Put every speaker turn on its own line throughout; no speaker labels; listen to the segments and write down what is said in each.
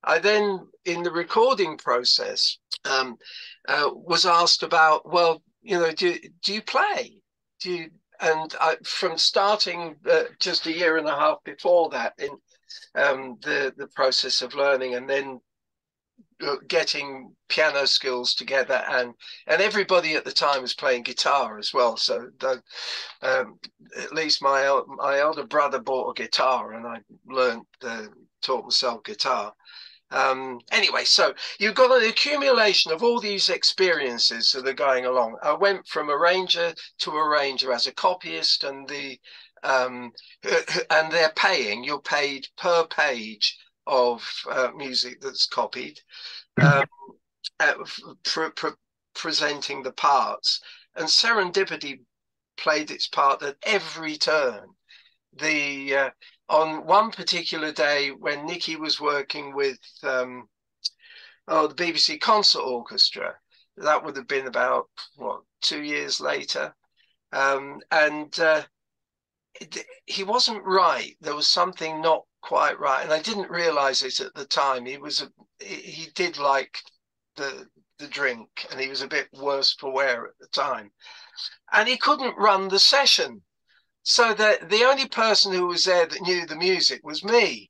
I then, in the recording process, was asked about, well, do you play? Do you? And from starting just a year and a half before that in the process of learning, and then getting piano skills together, and everybody at the time was playing guitar as well. So um, at least my elder brother bought a guitar, and I learned taught myself guitar. Anyway, so you've got an accumulation of all these experiences that are going along. I went from arranger to arranger as a copyist, um, and they're paying. You're paid per page of music that's copied, um, presenting the parts. And serendipity played its part at every turn. The On one particular day when Nicky was working with the BBC Concert Orchestra, that would have been about 2 years later, and he wasn't right. There was something not quite right, and I didn't realise it at the time. He did like the the drink, and he was a bit worse for wear at the time, and he couldn't run the session. So the only person who was there that knew the music was me.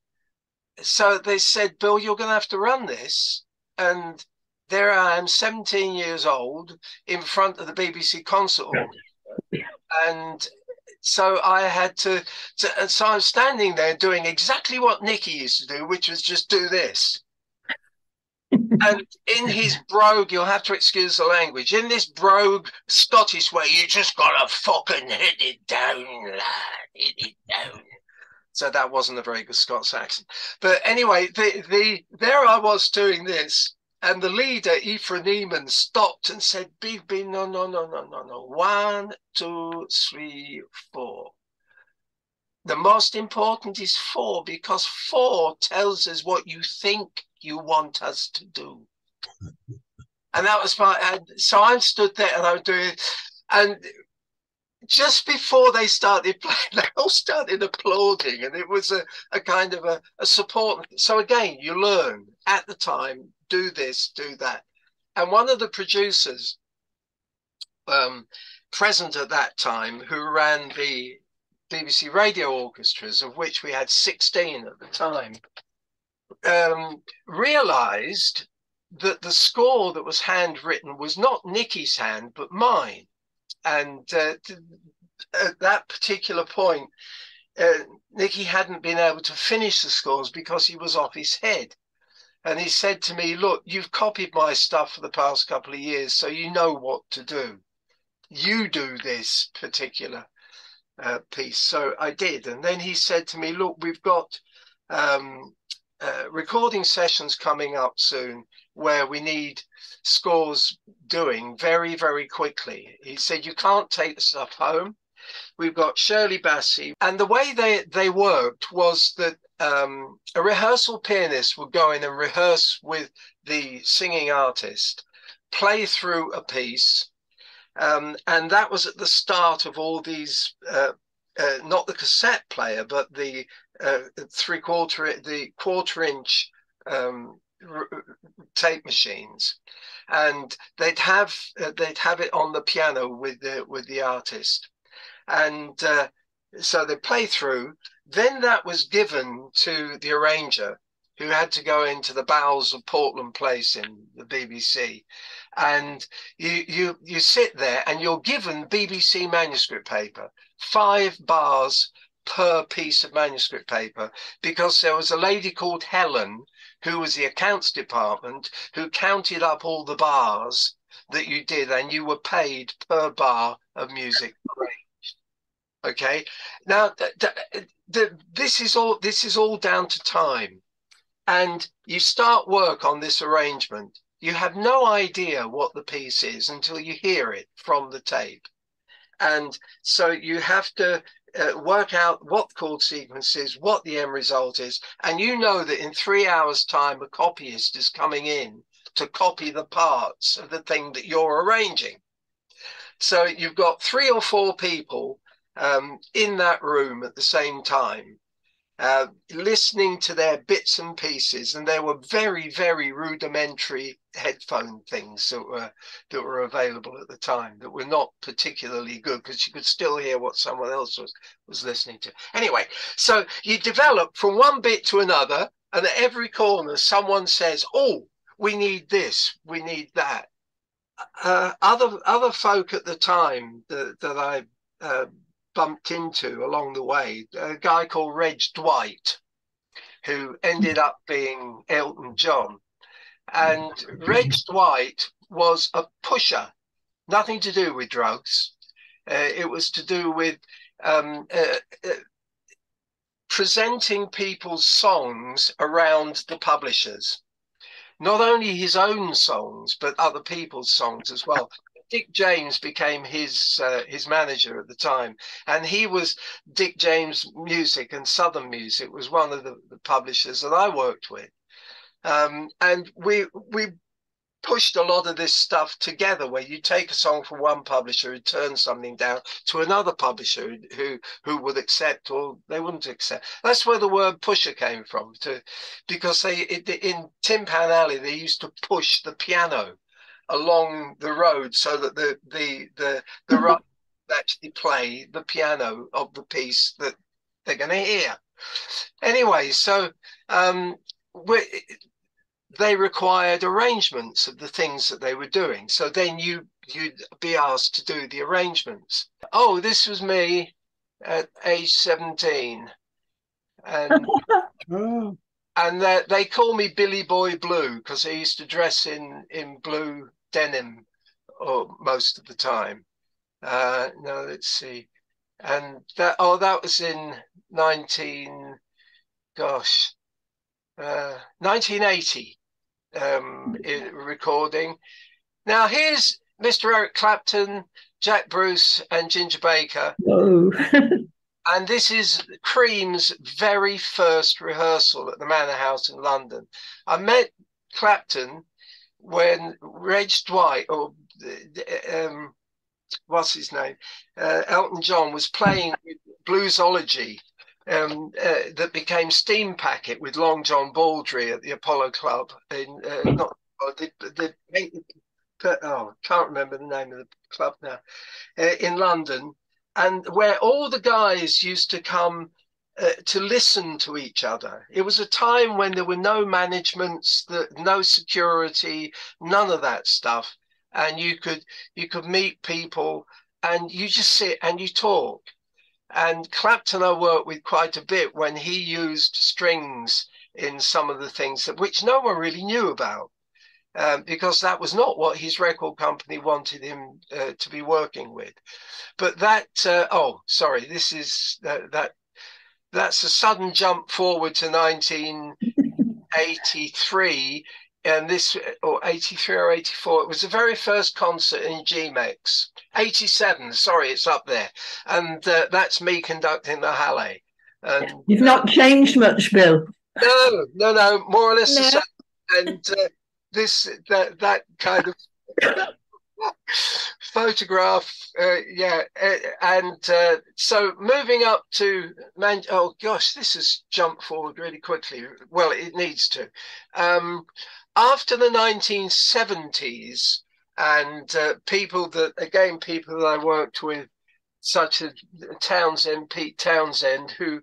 So they said, Bill, you're going to have to run this. And there I am, 17 years old, in front of the BBC Concert Hall. And so I had so I'm standing there doing exactly what Nicky used to do, which was just do this. And in his brogue, you'll have to excuse the language, in this brogue Scottish way, you just gotta fucking hit it down, lad, hit it down. So that wasn't a very good Scots accent. But anyway, there I was doing this, and the leader, Ephra Neiman, stopped and said, "BB, no, no, no, no, no, no. 1, 2, 3, 4. The most important is 4, because 4 tells us what you think you want us to do." And that was so I stood there and I was doing it. And just before they started playing, they all started applauding, and it was a kind of a support. So again, you learn at the time, do this, do that. And one of the producers present at that time, who ran the BBC radio orchestras, of which we had 16 at the time, realized that the score that was handwritten was not Nicky's hand, but mine. And at that particular point, Nicky hadn't been able to finish the scores because he was off his head. And he said to me, "Look, you've copied my stuff for the past couple of years, so you know what to do. You do this particular piece." So I did. And then he said to me, "Look, we've got recording sessions coming up soon where we need scores doing very, very quickly." He said, "You can't take the stuff home. We've got Shirley Bassey." And the way they worked was that a rehearsal pianist would go in and rehearse with the singing artist, play through a piece, and that was at the start of all these, not the cassette player, but the quarter-inch tape machines, and they'd have it on the piano with the artist, and so they play through. Then that was given to the arranger, who had to go into the bowels of Portland Place in the BBC, and you sit there and you're given BBC manuscript paper, 5 bars per piece of manuscript paper, because there was a lady called Helen, who was the accounts department, who counted up all the bars that you did, and you were paid per bar of music. Okay, now this is all down to time, and you start work on this arrangement. You have no idea what the piece is until you hear it from the tape, and so you have to work out what the chord sequence is, what the end result is, and you know that in 3 hours' time, a copyist is coming in to copy the parts of the thing that you're arranging. So you've got 3 or 4 people in that room at the same time. listening to their bits and pieces, and there were very, very rudimentary headphone things that were available at the time that were not particularly good, because you could still hear what someone else was listening to. Anyway, so you develop from one bit to another, and at every corner someone says, "Oh, we need this, we need that." Other folk at the time that I bumped into along the way, a guy called Reg Dwight, who ended up being Elton John. And Reg Dwight was a pusher, nothing to do with drugs. It was to do with presenting people's songs around the publishers. Not only his own songs, but other people's songs as well. Dick James became his manager at the time, and he was Dick James Music, and Southern Music was one of the publishers that I worked with, and we pushed a lot of this stuff together, where you take a song from one publisher who turns something down to another publisher who would accept or they wouldn't accept. That's where the word pusher came from, because in Tin Pan Alley they used to push the piano along the road so that the right actually play the piano of the piece that they're going to hear. Anyway, so they required arrangements of the things that they were doing. So then you'd be asked to do the arrangements. Oh, this was me at age 17. And and they call me Billy Boy Blue because I used to dress in blue denim most of the time. No, let's see. And that was in 1980. Recording. Now here's Mr. Eric Clapton, Jack Bruce, and Ginger Baker.
Whoa.
And this is Cream's very first rehearsal at the Manor House in London. I met Clapton when Reg Dwight, or what's his name, Elton John, was playing Bluesology. That became Steam Packet with Long John Baldry at the Apollo Club in can't remember the name of the club now, in London, and where all the guys used to come to listen to each other. It was a time when there were no managements, no security, none of that stuff, and you could meet people and you just sit and you talk. And Clapton I worked with quite a bit when he used strings in some of the things which no one really knew about, because that was not what his record company wanted him to be working with. But that, this is that's a sudden jump forward to 1983, and this, or 83 or 84, it was the very first concert in GMEX. 87, sorry, it's up there. And that's me conducting the Halle. And
you've not changed much, Bill.
No, more or less
no.
the same. And that kind of photograph, so moving up to oh gosh, this has jumped forward really quickly. Well, it needs to. After the 1970s, and people that I worked with, such as Pete Townsend, who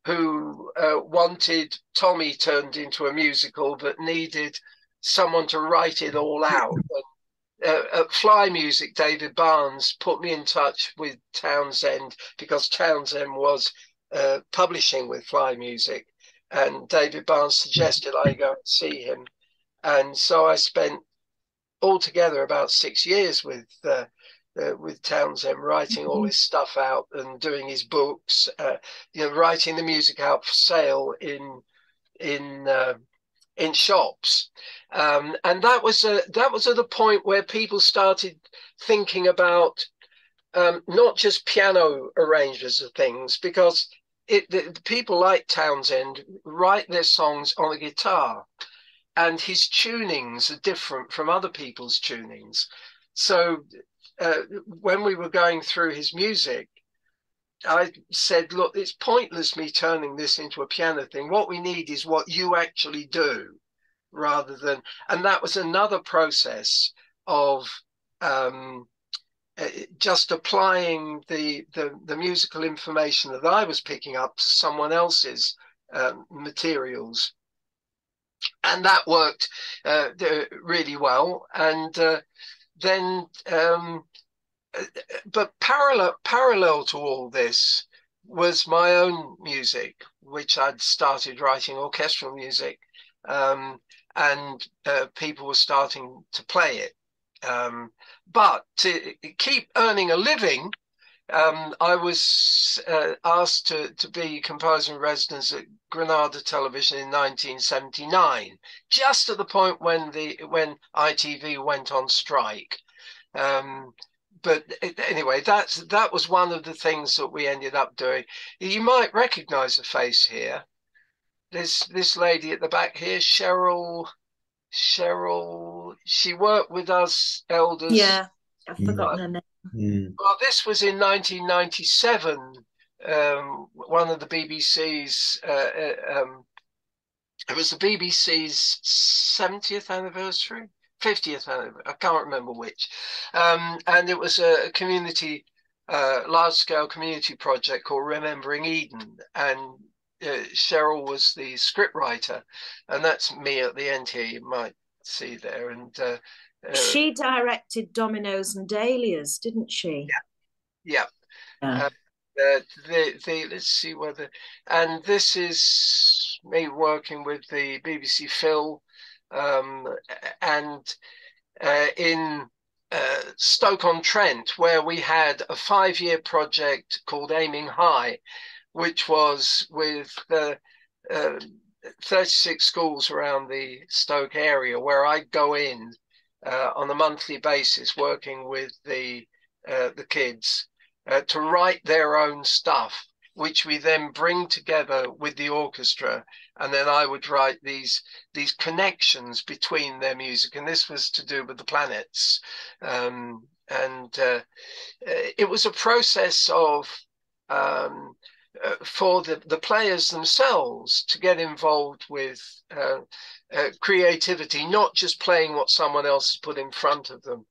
wanted Tommy turned into a musical, but needed someone to write it all out. At Fly Music, David Barnes put me in touch with Townsend because Townsend was publishing with Fly Music, and David Barnes suggested I go and see him. And so I spent altogether about 6 years with Townsend, writing all his stuff out and doing his books, writing the music out for sale in shops, and that was at a point where people started thinking about not just piano arrangements of things, because the people like Townsend write their songs on a guitar, and his tunings are different from other people's tunings. So when we were going through his music, I said, look, it's pointless me turning this into a piano thing. What we need is what you actually do rather than, and that was another process of um, just applying the musical information that I was picking up to someone else's materials. And that worked really well. And then but parallel to all this was my own music, which I'd started writing orchestral music, and people were starting to play it. But to keep earning a living, I was asked to be composer in residence at Granada Television in 1979, just at the point when ITV went on strike. But anyway, that was one of the things that we ended up doing. You might recognize the face here. There's this lady at the back here, Cheryl. She worked with us elders.
Yeah, I've forgotten her name.
Well, this was in 1997. One of the BBC's. It was the BBC's 70th anniversary. 50th anniversary, I can't remember which. And it was a community, large-scale community project called Remembering Eden. And Cheryl was the scriptwriter. And that's me at the end here, you might see there. And
she directed Dominoes and Dahlias, didn't she?
Yeah.
Yeah.
Let's see whether, and this is me working with the BBC Phil, and in Stoke-on-Trent, where we had a 5-year project called Aiming High, which was with 36 schools around the Stoke area, where I go in on a monthly basis, working with the kids to write their own stuff, which we then bring together with the orchestra, and then I would write these connections between their music, and this was to do with the planets, and it was a process of for the players themselves to get involved with creativity, not just playing what someone else has put in front of them,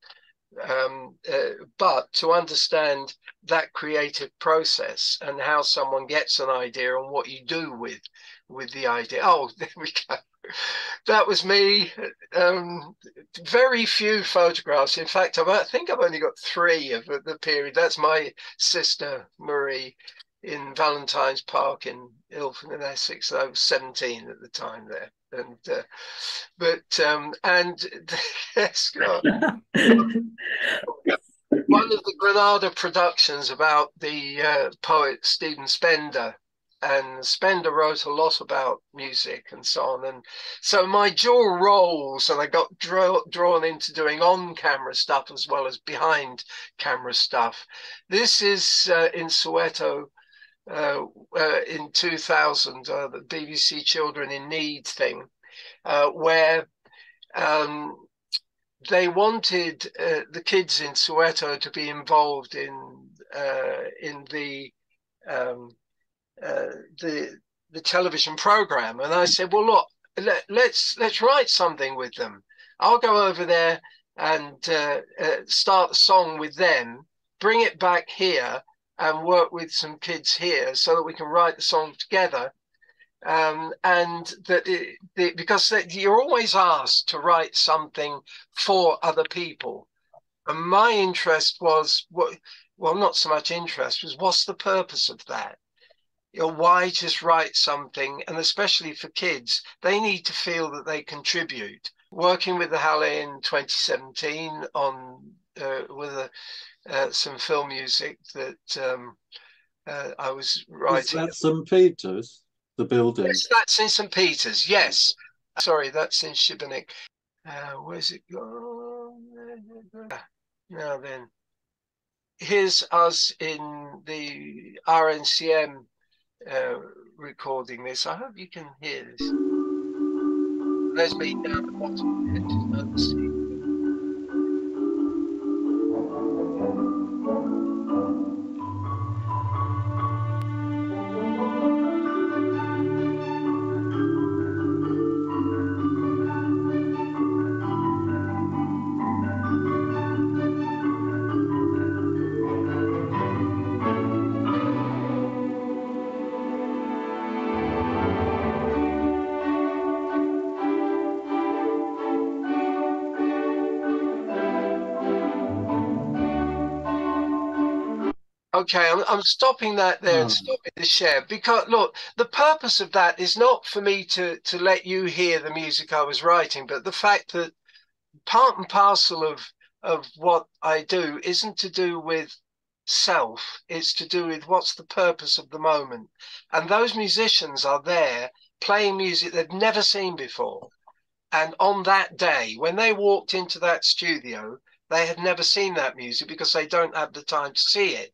but to understand that creative process and how someone gets an idea and what you do with the idea. Oh, there we go. That was me. Very few photographs. In fact, I think I've only got 3 of the period. That's my sister Marie in Valentine's Park in Ilford in Essex. I was 17 at the time there. And yes, one of the Granada productions about the poet Stephen Spender, and Spender wrote a lot about music and so on. And so my dual roles, and I got drawn into doing on-camera stuff as well as behind-camera stuff. This is in Soweto in 2000, the BBC Children in Need thing, where they wanted the kids in Soweto to be involved in the television program, and I said, well, look, let's write something with them. I'll go over there and start the song with them, bring it back here, and work with some kids here so that we can write the song together. And that because you're always asked to write something for other people, and my interest was well, not so much interest, was what's the purpose of that? You know, why just write something? And especially for kids, they need to feel that they contribute. Working with the Halle in 2017 on with some film music that I was writing.
Is that St. Peter's? The building?
Yes, that's in St. Peter's, yes. Sorry, that's in Šibenik. Where's it gone? Now then, here's us in the RNCM recording this. I hope you can hear this. There's me down the bottom. Okay, I'm stopping that there and stopping the share, because look, the purpose of that is not for me to let you hear the music I was writing, but the fact that part and parcel of what I do isn't to do with self, it's to do with what's the purpose of the moment. And those musicians are there playing music they've never seen before. And on that day, when they walked into that studio, they had never seen that music because they don't have the time to see it.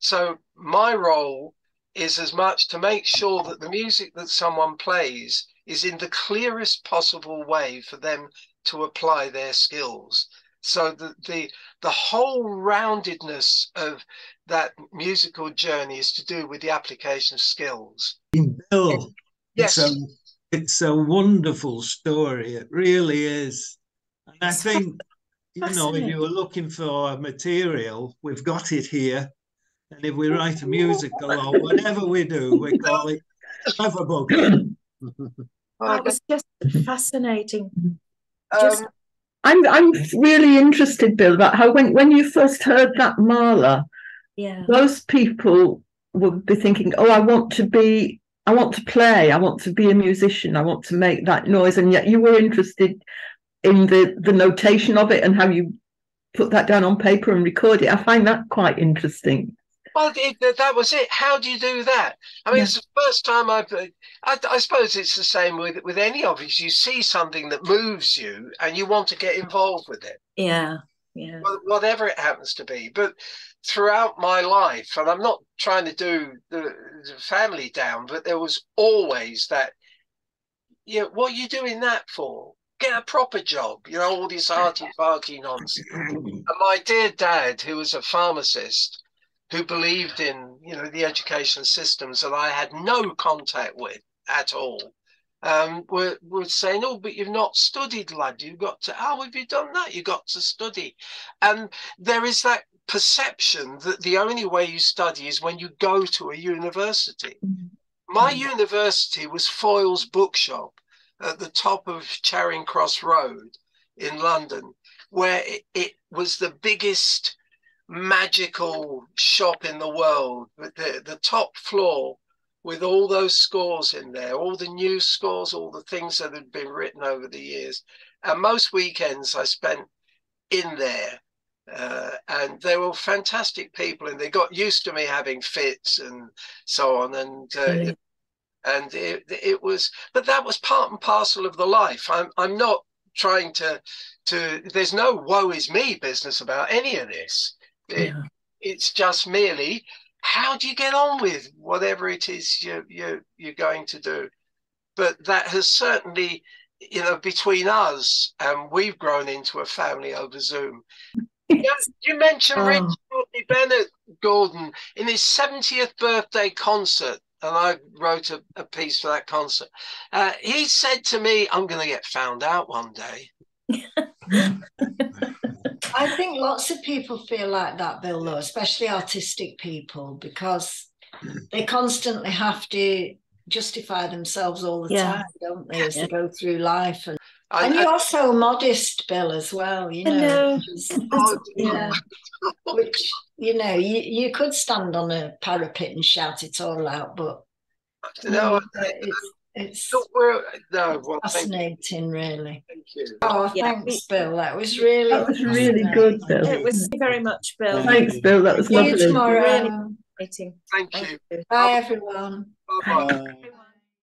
So my role is as much to make sure that the music that someone plays is in the clearest possible way for them to apply their skills. So that the whole roundedness of that musical journey is to do with the application of skills.
Bill,
Yes.
It's a wonderful story. It really is. And I think, if you were looking for material, we've got it here. And if we write a musical or whatever we do, we call it Cleverbug.
That was just fascinating.
I'm really interested, Bill, about how when you first heard that Mahler, most people would be thinking, oh, I want to play, I want to be a musician, I want to make that noise. And yet you were interested in the notation of it and how you put that down on paper and record it. I find that quite interesting.
Well, that was it. How do you do that? I mean, it's the first time I suppose it's the same with any of us. You see something that moves you and you want to get involved with it.
Yeah.
Whatever it happens to be. But throughout my life, and I'm not trying to do the family down, but there was always that, what are you doing that for? Get a proper job, all this arty-farty nonsense. And my dear dad, who was a pharmacist, who believed in, the education systems that I had no contact with at all, were saying, oh, but you've not studied, lad. You've got to, have you done that? You've got to study. And there is that perception that the only way you study is when you go to a university. My university was Foyle's Bookshop at the top of Charing Cross Road in London, where it was the biggest magical shop in the world, with the top floor with all those scores in there, all the new scores, all the things that had been written over the years. And most weekends I spent in there, and they were fantastic people, and they got used to me having fits and so on. And it was, but that was part and parcel of the life. I'm not trying to there's no woe is me business about any of this. It's just merely, how do you get on with whatever it is you're going to do? But that has certainly, between us, and we've grown into a family over Zoom. You mentioned Richard Courtney Bennett, Gordon, in his 70th birthday concert, and I wrote a piece for that concert. He said to me, I'm going to get found out one day.
I think lots of people feel like that, Bill, though, especially artistic people, because they constantly have to justify themselves all the time, don't they, as they go through life. And you're so modest, Bill, as well, which, you could stand on a parapet and shout it all out, but it's fascinating, really.
Thank you.
Oh, thanks, Bill. That was really
good, Bill.
It was very much, Bill.
Thanks, Bill. That was lovely.
See you tomorrow.
Really fascinating.
Thank you.
Bye, everyone.
Bye-bye.